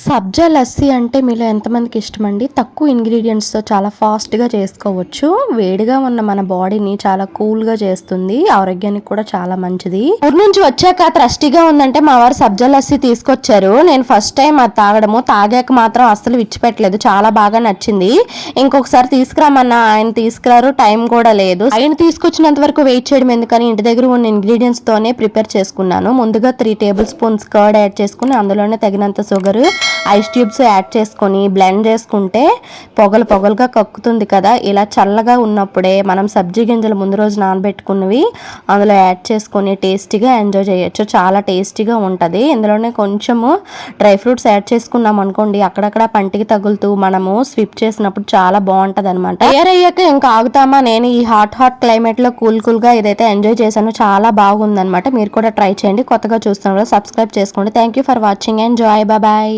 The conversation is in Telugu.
సబ్జా లస్సీ అంటే మీలో ఎంతమందికి ఇష్టమండి? తక్కువ ఇంగ్రీడియంట్స్‌తో చాలా ఫాస్ట్‌గా చేసుకోవచ్చు. వేడిగా ఉన్న మన బాడీని చాలా కూల్‌గా చేస్తుంది. ఆరోగ్యానికి కూడా చాలా మంచిది. ఊరు నుంచి వచ్చాక థ్రస్టీగా ఉందంటే మా వారు సబ్జా లస్సీ తీసుకొచ్చారు. నేను ఫస్ట్ టైం అది తాగడము. తాగాక మాత్రం అస్సలు విడిచిపెట్టలేదు. చాలా బాగా నచ్చింది. ఇంకొకసారి తీసుకురామన్నా ఆయన తీసుకురారు. టైం కూడా లేదు. ఆయన తీసుకొచ్చినంత వరకు వెయిట్ చేయడం ఎందుకని ఇంటి దగ్గర ఉన్న ఇంగ్రీడియంట్స్‌తోనే ప్రిపేర్ చేసుకున్నాను. ముందుగా 3 టేబుల్ స్పూన్స్ కర్డ్ యాడ్ చేసుకుని అందులోనే తగినంత షుగర్, ఐస్ ట్యూబ్స్ యాడ్ చేసుకొని బ్లెండ్ చేసుకుంటే పొగలుగా కక్కుతుంది కదా. ఇలా చల్లగా ఉన్నప్పుడే మనం సబ్జీ గింజలు ముందు రోజు నానబెట్టుకున్నవి అందులో యాడ్ చేసుకొని టేస్టీగా ఎంజాయ్ చేయొచ్చు. చాలా టేస్టీగా ఉంటుంది. ఇందులోనే కొంచెము డ్రై ఫ్రూట్స్ యాడ్ చేసుకున్నాం అనుకోండి, అక్కడక్కడ పంటికి తగులుతూ మనము స్విప్ చేసినప్పుడు చాలా బాగుంటుంది అనమాట. తయారయ్యాక ఇంకా ఆగుతామా, నేను ఈ హాట్ క్లైమేట్లో కూల్గా ఇదైతే ఎంజాయ్ చేశాను. చాలా బాగుందనమాట. మీరు కూడా ట్రై చేయండి. కొత్తగా చూస్తున్నారు సబ్స్క్రైబ్ చేసుకోండి. Thank you for watching. Enjoy. Bye.